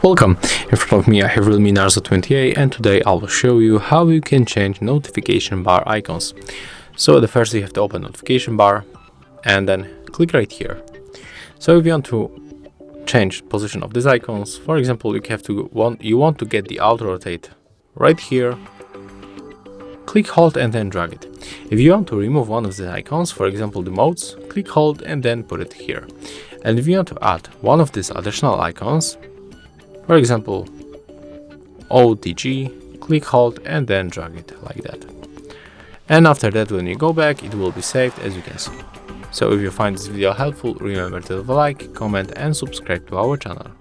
Welcome, in front of me I have REALME Narzo 20A, and today I will show you how you can change notification bar icons. So the first you have to open notification bar and then click right here. So if you want to change position of these icons, for example, you want to get the auto rotate right here, click hold and then drag it. If you want to remove one of the icons, for example the modes, click hold and then put it here. And if you want to add one of these additional icons, for example OTG, click hold and then drag it like that. And after that, when you go back, it will be saved, as you can see. So if you find this video helpful, remember to leave a like, comment and subscribe to our channel.